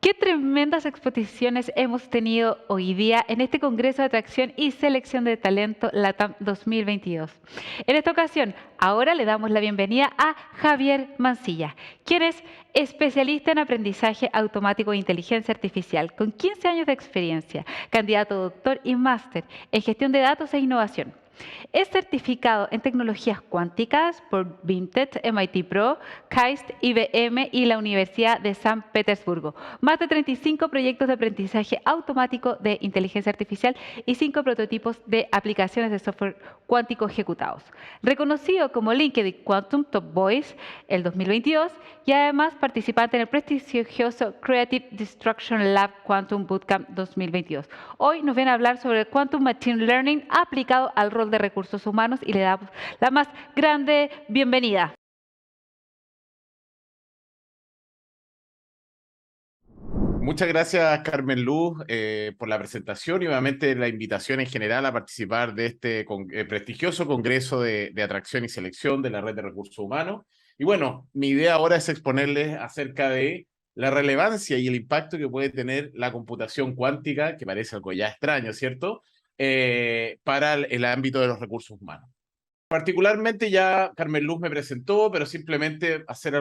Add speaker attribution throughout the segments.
Speaker 1: Qué tremendas exposiciones hemos tenido hoy día en este Congreso de Atracción y Selección de Talento LATAM 2022. En esta ocasión, ahora le damos la bienvenida a Javier Mancilla, quien es especialista en aprendizaje automático e inteligencia artificial, con 15 años de experiencia, candidato a doctor y máster en gestión de datos e innovación. Es certificado en tecnologías cuánticas por Vinted, MIT Pro, KAIST, IBM y la Universidad de San Petersburgo. Más de 35 proyectos de aprendizaje automático de inteligencia artificial y 5 prototipos de aplicaciones de software cuántico ejecutados. Reconocido como LinkedIn Quantum Top Voice el 2022 y además participante en el prestigioso Creative Destruction Lab Quantum Bootcamp 2022. Hoy nos viene a hablar sobre el Quantum Machine Learning aplicado al rol de recursos humanos y le damos la más grande bienvenida.
Speaker 2: Muchas gracias, Carmen Luz, por la presentación y obviamente la invitación en general a participar de este prestigioso Congreso de Atracción y Selección de la Red de Recursos Humanos. Y bueno, mi idea ahora es exponerles acerca de la relevancia y el impacto que puede tener la computación cuántica, que parece algo ya extraño, ¿cierto?, para el ámbito de los recursos humanos. Particularmente ya Carmen Luz me presentó, pero simplemente hacer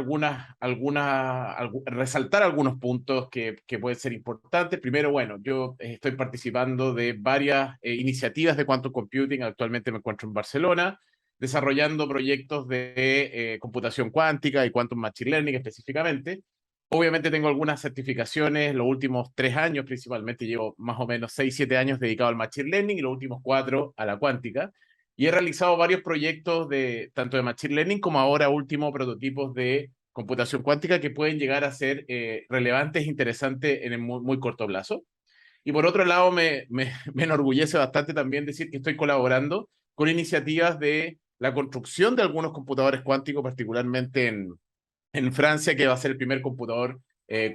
Speaker 2: resaltar algunos puntos que pueden ser importantes. Primero, bueno, yo estoy participando de varias iniciativas de Quantum Computing. Actualmente me encuentro en Barcelona, desarrollando proyectos de computación cuántica y Quantum Machine Learning específicamente. Obviamente tengo algunas certificaciones, los últimos 3 años principalmente, llevo más o menos 6, 7 años dedicado al Machine Learning y los últimos 4 a la cuántica. Y he realizado varios proyectos tanto de Machine Learning como ahora último prototipos de computación cuántica que pueden llegar a ser relevantes e interesantes en el muy corto plazo. Y por otro lado, me enorgullece bastante también decir que estoy colaborando con iniciativas de la construcción de algunos computadores cuánticos, particularmente en Francia, que va a ser el primer computador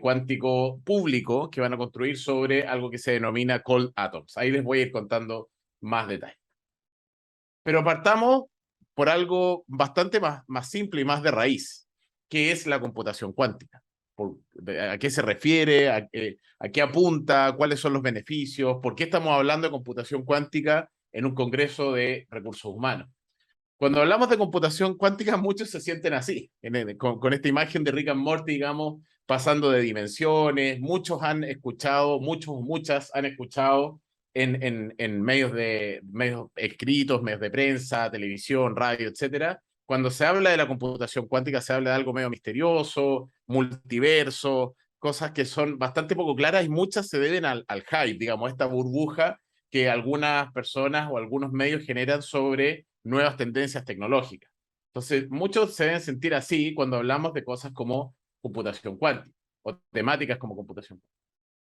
Speaker 2: cuántico público que van a construir sobre algo que se denomina Cold Atoms. Ahí les voy a ir contando más detalles. Pero partamos por algo bastante más simple y más de raíz, que es la computación cuántica. ¿A qué se refiere? ¿A qué apunta? ¿Cuáles son los beneficios? ¿Por qué estamos hablando de computación cuántica en un congreso de recursos humanos? Cuando hablamos de computación cuántica, muchos se sienten así, con esta imagen de Rick and Morty, digamos, pasando de dimensiones. Muchos han escuchado, muchas han escuchado en medios escritos, medios de prensa, televisión, radio, etcétera. Cuando se habla de la computación cuántica, se habla de algo medio misterioso, multiverso, cosas que son bastante poco claras y muchas se deben al hype, digamos, esta burbuja que algunas personas o algunos medios generan sobre nuevas tendencias tecnológicas. Entonces, muchos se deben sentir así cuando hablamos de cosas como computación cuántica o temáticas como computación cuántica.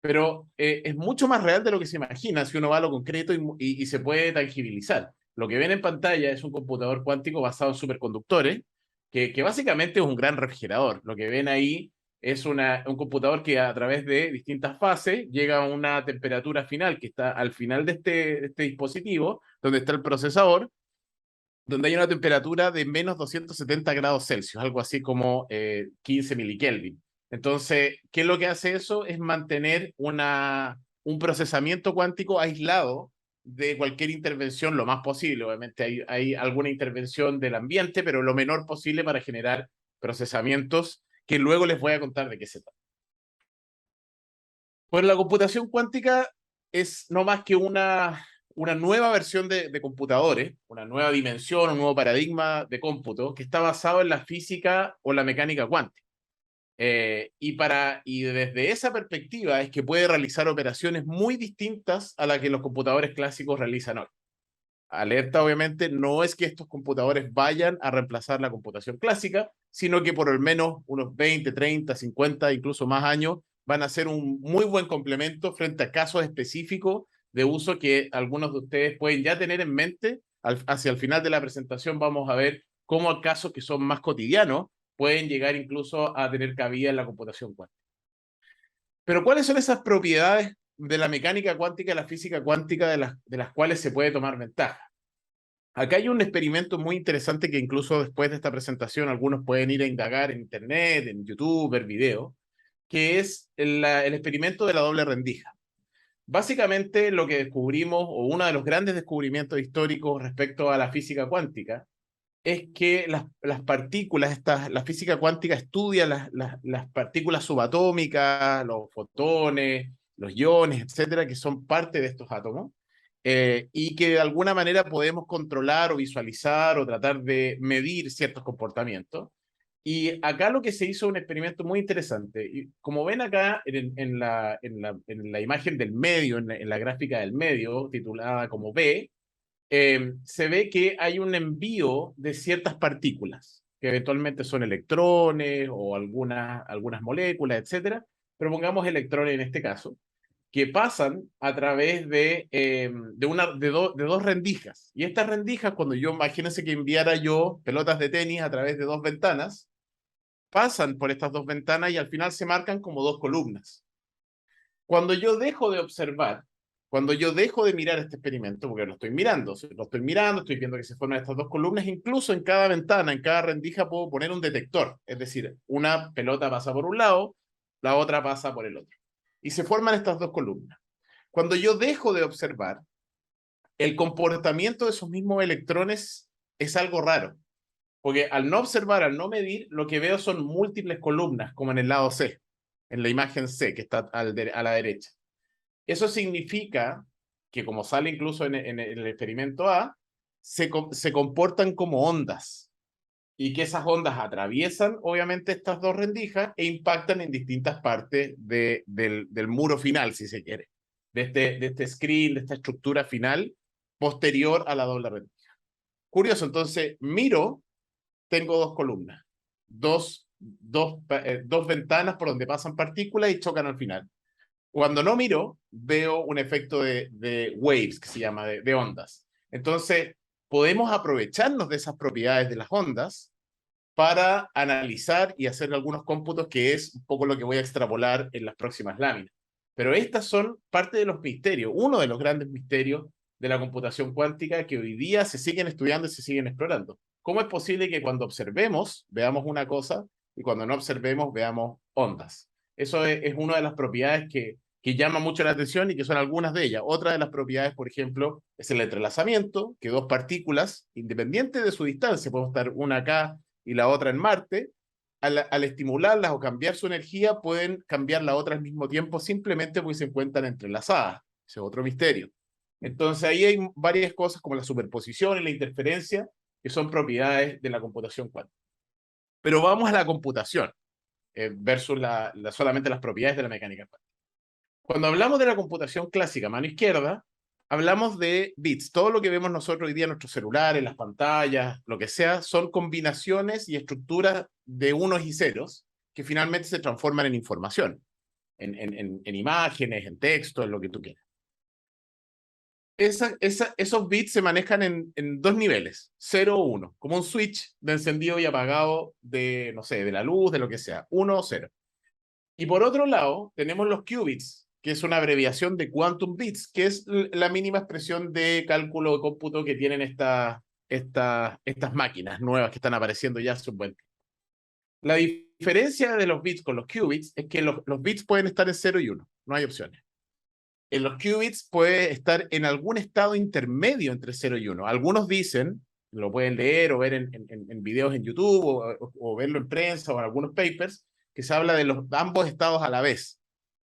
Speaker 2: Pero es mucho más real de lo que se imagina si uno va a lo concreto y se puede tangibilizar. Lo que ven en pantalla es un computador cuántico basado en superconductores, que básicamente es un gran refrigerador. Lo que ven ahí es un computador que a través de distintas fases llega a una temperatura final que está al final de este dispositivo, donde está el procesador, donde hay una temperatura de menos 270 grados Celsius, algo así como 15 milikelvin. Entonces, ¿qué es lo que hace eso? Es mantener un procesamiento cuántico aislado de cualquier intervención lo más posible. Obviamente hay alguna intervención del ambiente, pero lo menor posible para generar procesamientos que luego les voy a contar de qué se trata. Pues la computación cuántica es no más que una nueva versión de computadores, una nueva dimensión, un nuevo paradigma de cómputo que está basado en la física o la mecánica cuántica. Y desde esa perspectiva es que puede realizar operaciones muy distintas a las que los computadores clásicos realizan hoy. Alerta, obviamente, no es que estos computadores vayan a reemplazar la computación clásica, sino que por al menos unos 20, 30, 50, incluso más años, van a ser un muy buen complemento frente a casos específicos de uso que algunos de ustedes pueden ya tener en mente. Hacia el final de la presentación vamos a ver cómo casos que son más cotidianos pueden llegar incluso a tener cabida en la computación cuántica. Pero ¿cuáles son esas propiedades de la mecánica cuántica y la física cuántica de las cuales se puede tomar ventaja? Acá hay un experimento muy interesante que incluso después de esta presentación algunos pueden ir a indagar en internet, en YouTube, ver videos, que es el experimento de la doble rendija. Básicamente lo que descubrimos, o uno de los grandes descubrimientos históricos respecto a la física cuántica, es que las partículas, la física cuántica estudia las partículas subatómicas, los fotones, los iones, etcétera, que son parte de estos átomos, y que de alguna manera podemos controlar o visualizar o tratar de medir ciertos comportamientos. Y acá lo que se hizo es un experimento muy interesante. Y como ven acá en la imagen del medio, en la gráfica del medio, titulada como B, se ve que hay un envío de ciertas partículas, que eventualmente son electrones o algunas moléculas, etcétera, pero pongamos electrones en este caso, que pasan a través de dos rendijas. Y estas rendijas, cuando yo, imagínense que enviara yo pelotas de tenis a través de dos ventanas, pasan por estas dos ventanas y al final se marcan como dos columnas. Cuando yo dejo de observar, cuando yo dejo de mirar este experimento, porque lo estoy mirando, estoy viendo que se forman estas dos columnas, incluso en cada ventana, en cada rendija puedo poner un detector, es decir, una pelota pasa por un lado, la otra pasa por el otro. Y se forman estas dos columnas. Cuando yo dejo de observar, el comportamiento de esos mismos electrones es algo raro, porque al no observar, al no medir, lo que veo son múltiples columnas, como en el lado C, en la imagen C, que está a la derecha. Eso significa que, como sale incluso en el experimento A, se comportan como ondas y que esas ondas atraviesan, obviamente, estas dos rendijas e impactan en distintas partes del muro final, si se quiere, de este screen, de esta estructura final posterior a la doble rendija. Curioso, entonces, miro, tengo dos columnas, dos ventanas por donde pasan partículas y chocan al final. Cuando no miro, veo un efecto de waves, que se llama, de ondas. Entonces, podemos aprovecharnos de esas propiedades de las ondas para analizar y hacer algunos cómputos, que es un poco lo que voy a extrapolar en las próximas láminas. Pero estas son parte de los misterios, uno de los grandes misterios de la computación cuántica que hoy día se siguen estudiando y se siguen explorando. ¿Cómo es posible que cuando observemos veamos una cosa y cuando no observemos veamos ondas? Eso es una de las propiedades que llama mucho la atención y que son algunas de ellas. Otra de las propiedades, por ejemplo, es el entrelazamiento, que dos partículas, independientes de su distancia, podemos estar una acá y la otra en Marte, al estimularlas o cambiar su energía, pueden cambiar la otra al mismo tiempo simplemente porque se encuentran entrelazadas. Ese es otro misterio. Entonces ahí hay varias cosas como la superposición y la interferencia, que son propiedades de la computación cuántica. Pero vamos a la computación versus solamente las propiedades de la mecánica cuántica. Cuando hablamos de la computación clásica, mano izquierda, hablamos de bits. Todo lo que vemos nosotros hoy día en nuestros celulares, las pantallas, lo que sea, son combinaciones y estructuras de unos y ceros que finalmente se transforman en información, en imágenes, en texto, en lo que tú quieras. Esos bits se manejan en dos niveles, 0 o 1, como un switch de encendido y apagado de, no sé, de la luz, de lo que sea, 1 o 0. Y por otro lado, tenemos los qubits, que es una abreviación de quantum bits, que es la mínima expresión de cálculo de cómputo que tienen estas máquinas nuevas que están apareciendo ya hace un buen tiempo. La diferencia de los bits con los qubits es que los bits pueden estar en 0 y 1, no hay opciones. En los qubits puede estar en algún estado intermedio entre 0 y 1. Algunos dicen, lo pueden leer o ver en videos en YouTube o verlo en prensa o en algunos papers, que se habla de ambos estados a la vez.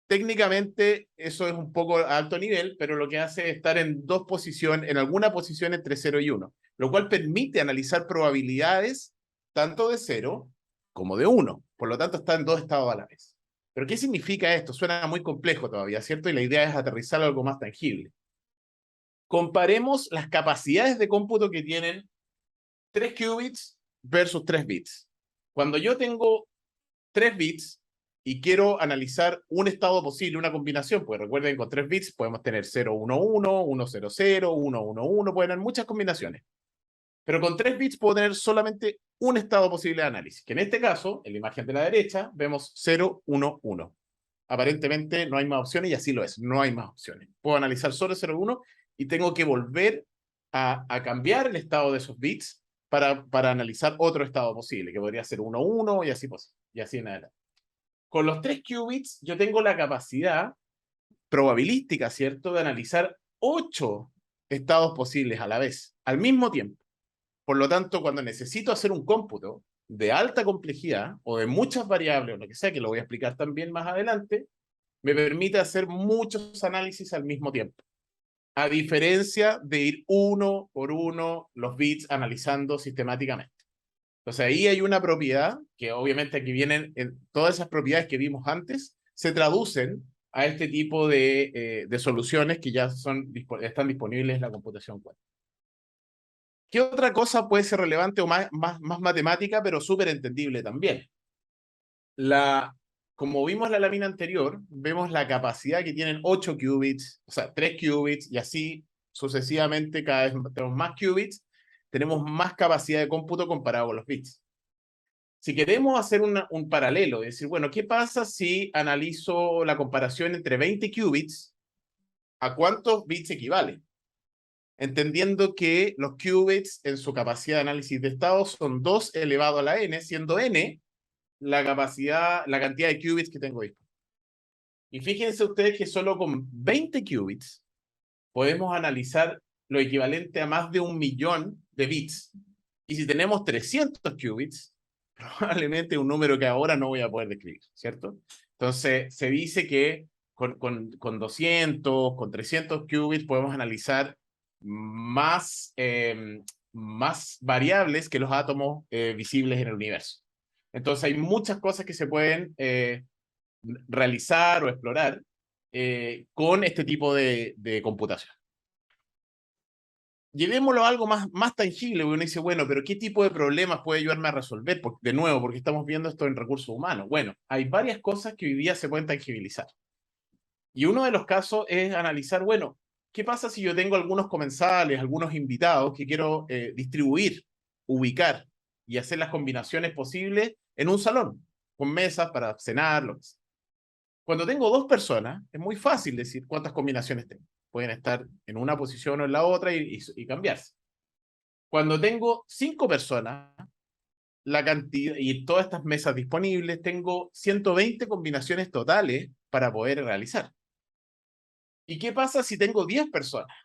Speaker 2: Técnicamente eso es un poco a alto nivel, pero lo que hace es estar en dos posiciones, en alguna posición entre 0 y 1, lo cual permite analizar probabilidades tanto de 0 como de 1. Por lo tanto, está en dos estados a la vez. ¿Pero qué significa esto? Suena muy complejo todavía, ¿cierto? Y la idea es aterrizar algo más tangible. Comparemos las capacidades de cómputo que tienen 3 qubits versus 3 bits. Cuando yo tengo 3 bits y quiero analizar un estado posible, una combinación, pues recuerden que con 3 bits podemos tener 0, 1, 1, 1, 0, 0, 1, 1, 1, pueden haber muchas combinaciones. Pero con 3 bits puedo tener solamente un estado posible de análisis, que en este caso, en la imagen de la derecha, vemos 0, 1, 1. Aparentemente no hay más opciones y así lo es, no hay más opciones. Puedo analizar solo 0, 1 y tengo que volver a cambiar el estado de esos bits para analizar otro estado posible, que podría ser 1, 1 y así en adelante. Con los 3 qubits yo tengo la capacidad probabilística, ¿cierto?, de analizar 8 estados posibles a la vez, al mismo tiempo. Por lo tanto, cuando necesito hacer un cómputo de alta complejidad o de muchas variables o lo que sea, que lo voy a explicar también más adelante, me permite hacer muchos análisis al mismo tiempo. A diferencia de ir uno por uno los bits analizando sistemáticamente. Entonces ahí hay una propiedad que obviamente aquí vienen, todas esas propiedades que vimos antes, se traducen a este tipo de soluciones que ya están disponibles en la computación cuántica. ¿Qué otra cosa puede ser relevante o más matemática, pero súper entendible también? Como vimos en la lámina anterior, vemos la capacidad que tienen 8 qubits, o sea, 3 qubits, y así sucesivamente, cada vez tenemos más qubits, tenemos más capacidad de cómputo comparado con los bits. Si queremos hacer un paralelo, es decir, bueno, ¿qué pasa si analizo la comparación entre 20 qubits? ¿A cuántos bits equivale? Entendiendo que los qubits en su capacidad de análisis de estado son 2 elevado a la n, siendo n la cantidad de qubits que tengo disponible. Y fíjense ustedes que solo con 20 qubits podemos analizar lo equivalente a más de 1.000.000 de bits. Y si tenemos 300 qubits, probablemente un número que ahora no voy a poder describir, ¿cierto? Entonces, se dice que con 200, con 300 qubits podemos analizar más variables que los átomos visibles en el universo. Entonces, hay muchas cosas que se pueden realizar o explorar con este tipo de computación. Llevémoslo a algo más tangible, porque uno dice, bueno, pero ¿qué tipo de problemas puede ayudarme a resolver? De nuevo, porque estamos viendo esto en recursos humanos. Bueno, hay varias cosas que hoy día se pueden tangibilizar. Y uno de los casos es analizar, bueno, ¿qué pasa si yo tengo algunos comensales, algunos invitados que quiero distribuir, ubicar y hacer las combinaciones posibles en un salón, con mesas para cenar, lo que sea? Cuando tengo 2 personas, es muy fácil decir cuántas combinaciones tengo. Pueden estar en una posición o en la otra y cambiarse. Cuando tengo 5 personas, la cantidad y todas estas mesas disponibles, tengo 120 combinaciones totales para poder realizar. ¿Y qué pasa si tengo 10 personas?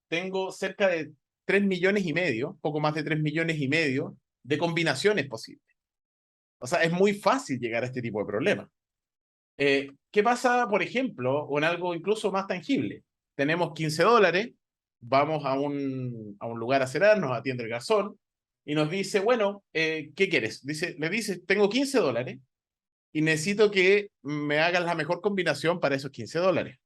Speaker 2: Tengo cerca de 3,5 millones, poco más de 3,5 millones de combinaciones posibles. O sea, es muy fácil llegar a este tipo de problemas. ¿Qué pasa, por ejemplo, con algo incluso más tangible? Tenemos $15, vamos a un lugar a cenar, nos atiende el garzón y nos dice, bueno, ¿qué quieres? Le dice, tengo $15 y necesito que me hagas la mejor combinación para esos $15.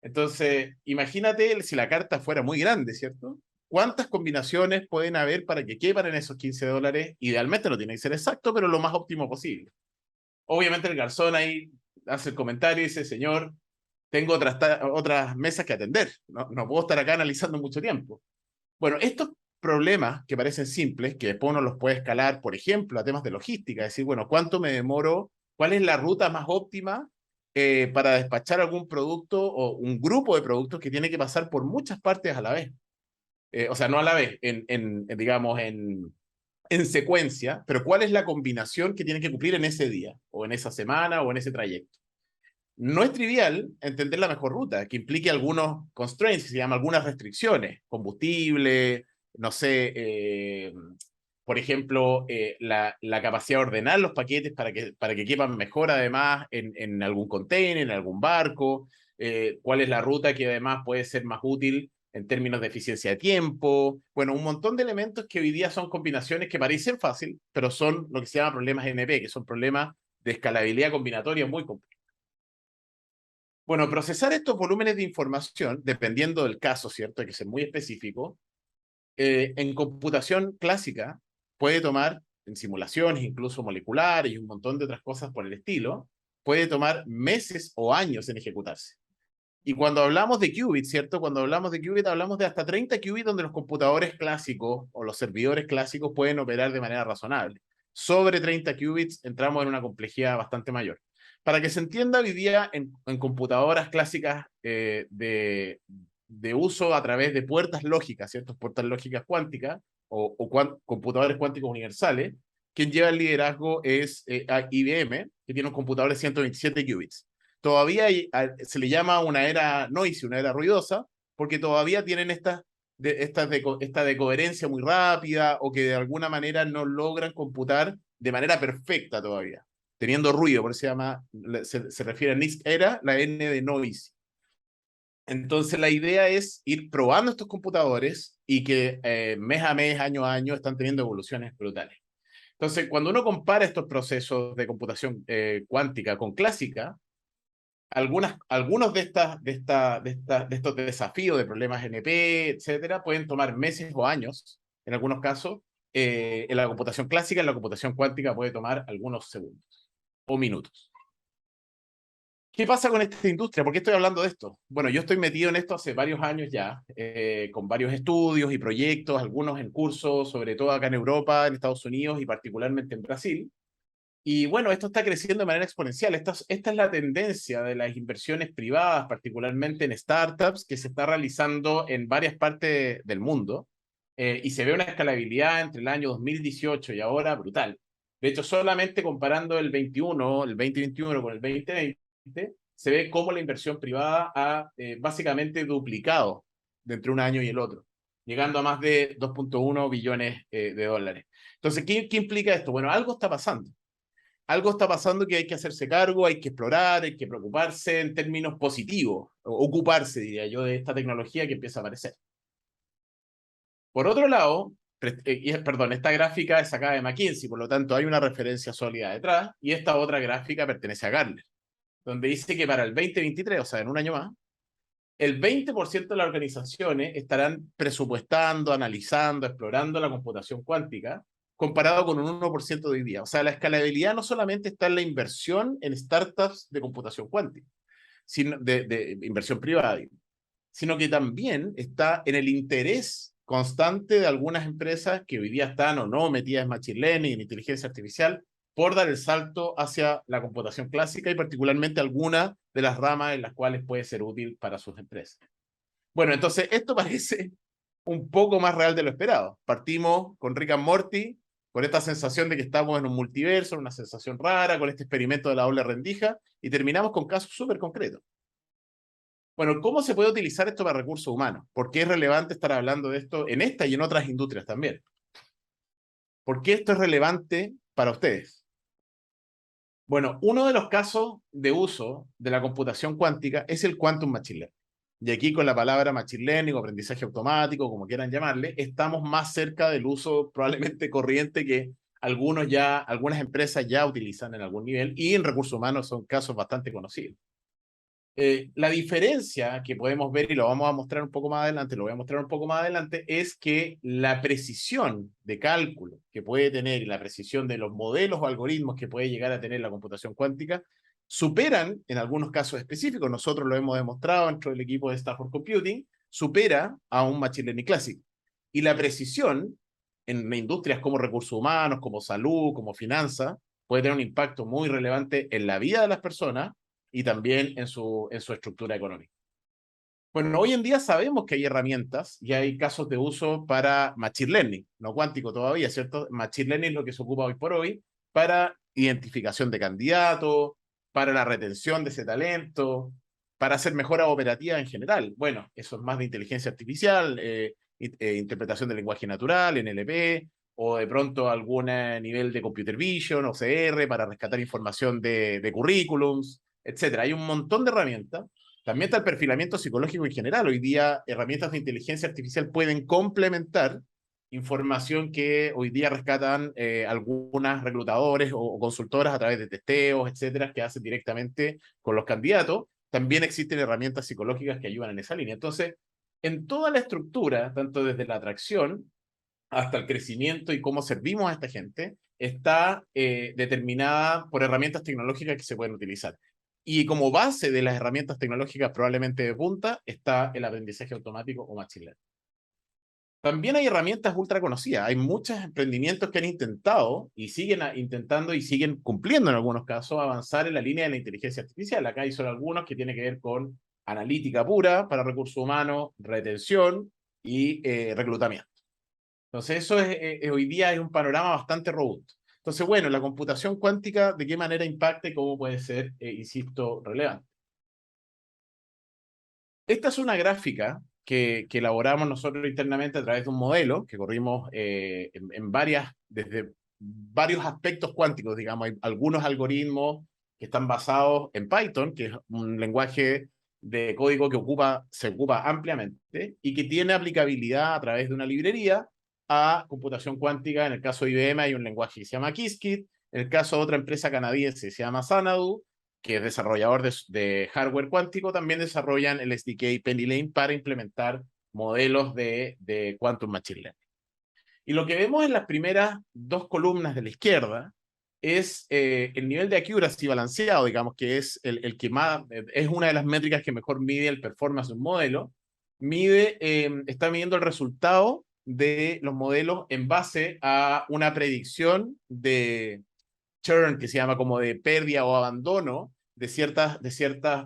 Speaker 2: Entonces, imagínate si la carta fuera muy grande, ¿cierto? ¿Cuántas combinaciones pueden haber para que quepan en esos $15? Idealmente no tiene que ser exacto, pero lo más óptimo posible. Obviamente el garzón ahí hace el comentario y dice, señor, tengo otras mesas que atender, no puedo estar acá analizando mucho tiempo. Bueno, estos problemas que parecen simples, que después uno los puede escalar, por ejemplo, a temas de logística, decir, bueno, ¿cuánto me demoro? ¿Cuál es la ruta más óptima para despachar algún producto o un grupo de productos que tiene que pasar por muchas partes a la vez? O sea, no a la vez, digamos, en secuencia, pero ¿cuál es la combinación que tiene que cumplir en ese día, o en esa semana, o en ese trayecto? No es trivial entender la mejor ruta, que implique algunos constraints, que se llaman algunas restricciones, combustible, no sé, por ejemplo, la capacidad de ordenar los paquetes para que quepan mejor además en algún container, en algún barco, cuál es la ruta que además puede ser más útil en términos de eficiencia de tiempo, bueno, un montón de elementos que hoy día son combinaciones que parecen fácil, pero son lo que se llama problemas NP, que son problemas de escalabilidad combinatoria muy complejos. Bueno, procesar estos volúmenes de información, dependiendo del caso, ¿cierto? Hay que ser muy específico. En computación clásica puede tomar, en simulaciones incluso moleculares y un montón de otras cosas por el estilo, puede tomar meses o años en ejecutarse. Y cuando hablamos de qubits, ¿cierto? Cuando hablamos de qubits, hablamos de hasta 30 qubits donde los computadores clásicos o los servidores clásicos pueden operar de manera razonable. Sobre 30 qubits entramos en una complejidad bastante mayor. Para que se entienda, hoy día en computadoras clásicas de uso a través de puertas lógicas, ¿cierto? Puertas lógicas cuánticas o computadores cuánticos universales, quien lleva el liderazgo es IBM, que tiene un computador de 127 qubits. Todavía se le llama una era noisy, una era ruidosa, porque todavía tienen esta decoherencia muy rápida o que de alguna manera no logran computar de manera perfecta todavía, teniendo ruido, por eso se refiere a NISQ era, la N de noisy. Entonces la idea es ir probando estos computadores y que mes a mes, año a año, están teniendo evoluciones brutales. Entonces, cuando uno compara estos procesos de computación cuántica con clásica, algunos de estos desafíos de problemas NP, etcétera, pueden tomar meses o años, en algunos casos. En la computación clásica, en la computación cuántica puede tomar algunos segundos o minutos. ¿Qué pasa con esta industria? ¿Por qué estoy hablando de esto? Bueno, yo estoy metido en esto hace varios años ya, con varios estudios y proyectos, algunos en curso, sobre todo acá en Europa, en Estados Unidos y particularmente en Brasil. Y bueno, esto está creciendo de manera exponencial. Esta es la tendencia de las inversiones privadas, particularmente en startups, que se está realizando en varias partes del mundo. Y se ve una escalabilidad entre el año 2018 y ahora brutal. De hecho, solamente comparando el 2021 con el 2020, se ve cómo la inversión privada ha básicamente duplicado de entre un año y el otro, llegando a más de 2.1 billones de dólares. Entonces, ¿qué implica esto? Bueno, algo está pasando. Algo está pasando que hay que hacerse cargo, hay que explorar, hay que preocuparse en términos positivos, ocuparse, diría yo, de esta tecnología que empieza a aparecer. Por otro lado, perdón, esta gráfica es sacada de McKinsey, por lo tanto hay una referencia sólida detrás, y esta otra gráfica pertenece a Gartner, donde dice que para el 2023, o sea, en un año más, el 20% de las organizaciones estarán presupuestando, analizando, explorando la computación cuántica, comparado con un 1% de hoy día. O sea, la escalabilidad no solamente está en la inversión en startups de computación cuántica, sino de inversión privada, sino que también está en el interés constante de algunas empresas que hoy día están o no metidas en machine learning, en inteligencia artificial, por dar el salto hacia la computación clásica y particularmente alguna de las ramas en las cuales puede ser útil para sus empresas. Bueno, entonces esto parece un poco más real de lo esperado. Partimos con Rick and Morty, con esta sensación de que estamos en un multiverso, una sensación rara, con este experimento de la doble rendija, y terminamos con casos súper concretos. Bueno, ¿cómo se puede utilizar esto para recursos humanos? ¿Por qué es relevante estar hablando de esto en esta y en otras industrias también? ¿Por qué esto es relevante para ustedes? Bueno, uno de los casos de uso de la computación cuántica es el quantum machine learning. Y aquí con la palabra machine learning o aprendizaje automático, como quieran llamarle, estamos más cerca del uso probablemente corriente que algunas empresas ya utilizan en algún nivel y en recursos humanos son casos bastante conocidos. La diferencia que podemos ver, y lo vamos a mostrar un poco más adelante, lo voy a mostrar un poco más adelante, es que la precisión de cálculo que puede tener y la precisión de los modelos o algoritmos que puede llegar a tener la computación cuántica superan, en algunos casos específicos, nosotros lo hemos demostrado dentro del equipo de Stanford Computing, supera a un machine learning clásico. Y la precisión en industrias como recursos humanos, como salud, como finanzas, puede tener un impacto muy relevante en la vida de las personas y también en su estructura económica. Bueno, hoy en día sabemos que hay herramientas y hay casos de uso para machine learning, no cuántico todavía, ¿cierto? Machine learning es lo que se ocupa hoy por hoy para identificación de candidatos, para la retención de ese talento, para hacer mejoras operativas en general. Bueno, eso es más de inteligencia artificial, interpretación del lenguaje natural, NLP, o de pronto algún nivel de computer vision, OCR, para rescatar información de currículums, etcétera. Hay un montón de herramientas. También está el perfilamiento psicológico en general. Hoy día herramientas de inteligencia artificial pueden complementar información que hoy día rescatan algunas reclutadores o consultoras a través de testeos, etcétera, que hacen directamente con los candidatos. También existen herramientas psicológicas que ayudan en esa línea. Entonces, en toda la estructura, tanto desde la atracción hasta el crecimiento y cómo servimos a esta gente, está determinada por herramientas tecnológicas que se pueden utilizar. Y como base de las herramientas tecnológicas probablemente de punta está el aprendizaje automático o machine learning. También hay herramientas ultra conocidas. Hay muchos emprendimientos que han intentado y siguen intentando y siguen cumpliendo en algunos casos avanzar en la línea de la inteligencia artificial. Acá hay solo algunos que tienen que ver con analítica pura para recursos humanos, retención y reclutamiento. Entonces eso hoy día es un panorama bastante robusto. Entonces, bueno, la computación cuántica, ¿de qué manera impacta y cómo puede ser, insisto, relevante? Esta es una gráfica que elaboramos nosotros internamente a través de un modelo que corrimos desde varios aspectos cuánticos, digamos. Hay algunos algoritmos que están basados en Python, que es un lenguaje de código que se ocupa ampliamente y que tiene aplicabilidad a través de una librería a computación cuántica. En el caso de IBM hay un lenguaje que se llama Qiskit, en el caso de otra empresa canadiense se llama Xanadu, que es desarrollador de hardware cuántico, también desarrollan el SDK PennyLane para implementar modelos de Quantum Machine Learning. Y lo que vemos en las primeras dos columnas de la izquierda es el nivel de accuracy balanceado, digamos, que es el que más, es una de las métricas que mejor mide el performance de un modelo. Está midiendo el resultado de los modelos en base a una predicción de churn, que se llama como de pérdida o abandono de ciertas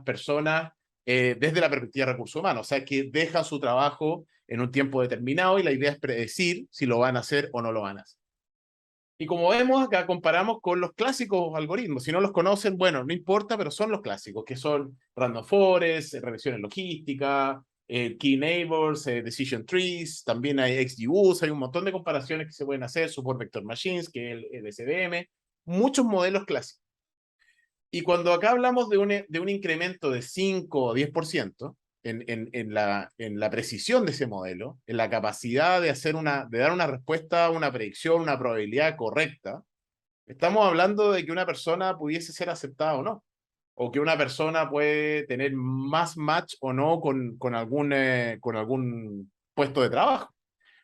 Speaker 2: personas desde la perspectiva de recursos humanos, o sea, que dejan su trabajo en un tiempo determinado y la idea es predecir si lo van a hacer o no lo van a hacer. Y como vemos acá, comparamos con los clásicos algoritmos. Si no los conocen, bueno, no importa, pero son los clásicos, que son Random Forest, regresiones logísticas, Key Neighbors, Decision Trees, también hay XGBoost, hay un montón de comparaciones que se pueden hacer, Support Vector Machines, que es el SVM, muchos modelos clásicos. Y cuando acá hablamos de un incremento de 5 o 10% en la precisión de ese modelo, en la capacidad de dar una respuesta, una predicción, una probabilidad correcta, estamos hablando de que una persona pudiese ser aceptada o no, o que una persona puede tener más match o no con algún puesto de trabajo.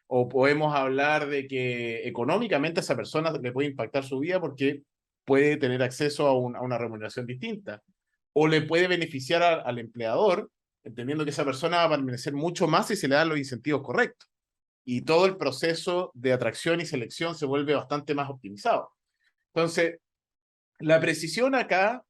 Speaker 2: O podemos hablar de que económicamente a esa persona le puede impactar su vida porque puede tener acceso a una remuneración distinta. O le puede beneficiar al empleador, entendiendo que esa persona va a permanecer mucho más si se le dan los incentivos correctos. Y todo el proceso de atracción y selección se vuelve bastante más optimizado. Entonces, la precisión acá,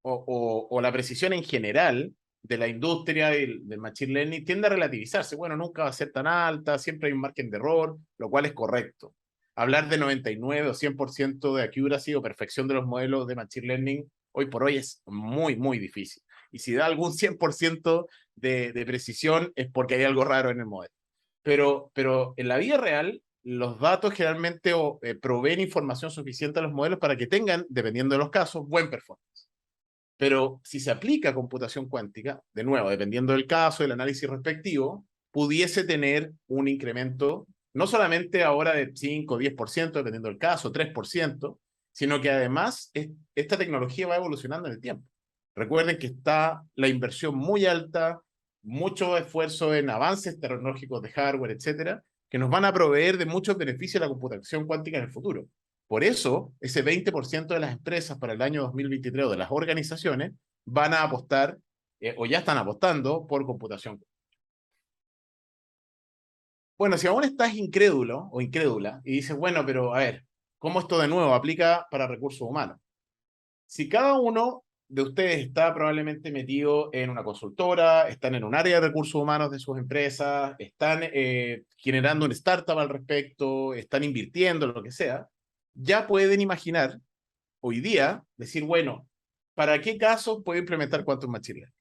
Speaker 2: o la precisión en general de la industria del machine learning tiende a relativizarse. Bueno, nunca va a ser tan alta, siempre hay un margen de error, lo cual es correcto. Hablar de 99 o 100% de accuracy o perfección de los modelos de machine learning hoy por hoy es muy, muy difícil. Y si da algún 100% de precisión es porque hay algo raro en el modelo. Pero en la vida real, los datos generalmente proveen información suficiente a los modelos para que tengan, dependiendo de los casos, buen performance. Pero si se aplica computación cuántica, de nuevo, dependiendo del caso, del análisis respectivo, pudiese tener un incremento, no solamente ahora de 5 o 10%, dependiendo del caso, 3%, sino que además esta tecnología va evolucionando en el tiempo. Recuerden que está la inversión muy alta, mucho esfuerzo en avances tecnológicos de hardware, etcétera, que nos van a proveer de muchos beneficios a la computación cuántica en el futuro. Por eso, ese 20% de las empresas para el año 2023 o de las organizaciones van a apostar o ya están apostando por computación. Bueno, si aún estás incrédulo o incrédula y dices, bueno, pero a ver, ¿cómo esto de nuevo aplica para recursos humanos? Si cada uno de ustedes está probablemente metido en una consultora, están en un área de recursos humanos de sus empresas, están generando un startup al respecto, están invirtiendo, lo que sea, ya pueden imaginar hoy día, decir, bueno, ¿para qué casos puedo implementar Quantum Machine Learning?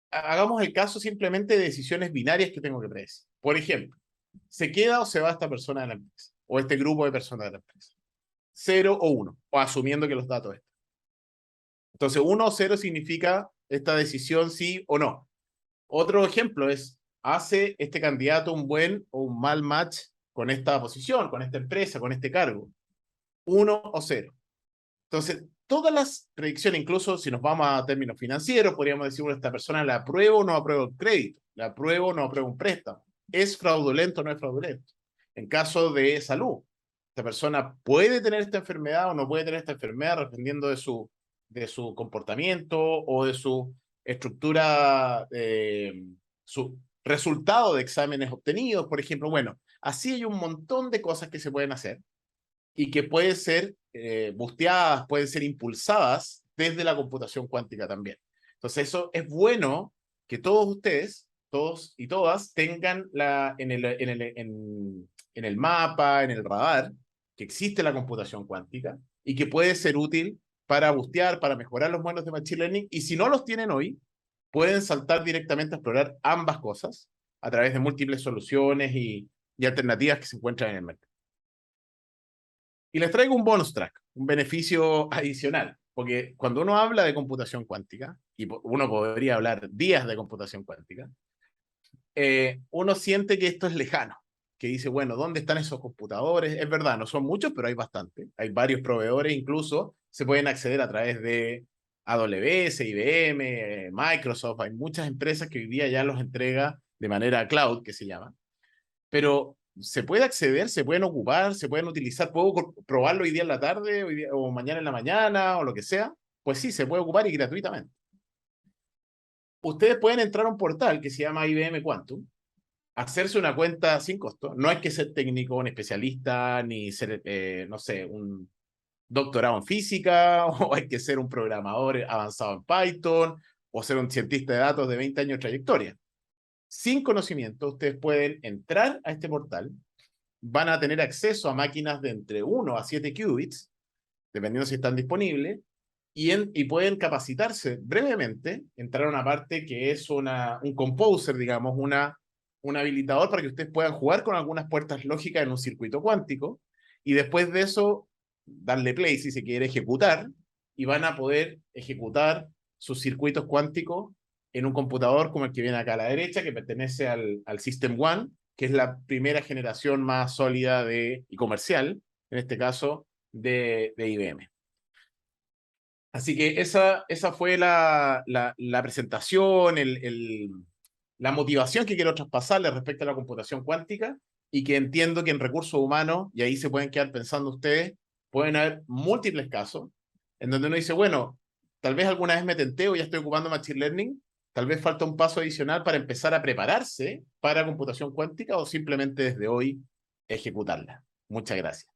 Speaker 2: Hagamos el caso simplemente de decisiones binarias que tengo que predecir. Por ejemplo, ¿se queda o se va esta persona de la empresa? O este grupo de personas de la empresa. 0 o 1, o asumiendo que los datos están. Entonces, 1 o 0 significa esta decisión sí o no. Otro ejemplo es, ¿hace este candidato un buen o un mal match con esta posición, con esta empresa, con este cargo? 1 o 0. Entonces, todas las predicciones, incluso si nos vamos a términos financieros, podríamos decir, bueno, esta persona la apruebo o no apruebo el crédito, la apruebo o no apruebo un préstamo, es fraudulento o no es fraudulento. En caso de salud, esta persona puede tener esta enfermedad o no puede tener esta enfermedad dependiendo de su comportamiento o de su estructura, su resultado de exámenes obtenidos, por ejemplo. Bueno, así hay un montón de cosas que se pueden hacer y que pueden ser busteadas, pueden ser impulsadas desde la computación cuántica también. Entonces eso es bueno que todos ustedes, todos y todas, tengan en el mapa, en el radar, que existe la computación cuántica y que puede ser útil para bustear, para mejorar los modelos de Machine Learning, y si no los tienen hoy, pueden saltar directamente a explorar ambas cosas a través de múltiples soluciones y alternativas que se encuentran en el mercado. Y les traigo un bonus track, un beneficio adicional, porque cuando uno habla de computación cuántica, y uno podría hablar días de computación cuántica, uno siente que esto es lejano, que dice, bueno, ¿dónde están esos computadores? Es verdad, no son muchos, pero hay bastante. Hay varios proveedores, incluso se pueden acceder a través de AWS, IBM, Microsoft. Hay muchas empresas que hoy día ya los entrega de manera cloud, que se llama. Pero se puede acceder, se pueden ocupar, se pueden utilizar. ¿Puedo probarlo hoy día en la tarde o mañana en la mañana o lo que sea? Pues sí, se puede ocupar y gratuitamente. Ustedes pueden entrar a un portal que se llama IBM Quantum, hacerse una cuenta sin costo. No hay que ser técnico, un especialista, ni ser, no sé, un doctorado en física, o hay que ser un programador avanzado en Python, o ser un cientista de datos de 20 años de trayectoria. Sin conocimiento, ustedes pueden entrar a este portal, van a tener acceso a máquinas de entre 1 a 7 qubits, dependiendo si están disponibles, y pueden capacitarse brevemente, entrar a una parte que es un composer, digamos, un habilitador para que ustedes puedan jugar con algunas puertas lógicas en un circuito cuántico, y después de eso, darle play si se quiere ejecutar, y van a poder ejecutar sus circuitos cuánticos en un computador como el que viene acá a la derecha, que pertenece al System One, que es la primera generación más sólida y comercial, en este caso, de IBM. Así que esa fue la presentación, la motivación que quiero traspasarle respecto a la computación cuántica, y que entiendo que en recursos humanos, y ahí se pueden quedar pensando ustedes, pueden haber múltiples casos en donde uno dice, bueno, tal vez alguna vez me tenté o ya estoy ocupando Machine Learning, tal vez falta un paso adicional para empezar a prepararse para computación cuántica o simplemente desde hoy ejecutarla. Muchas gracias.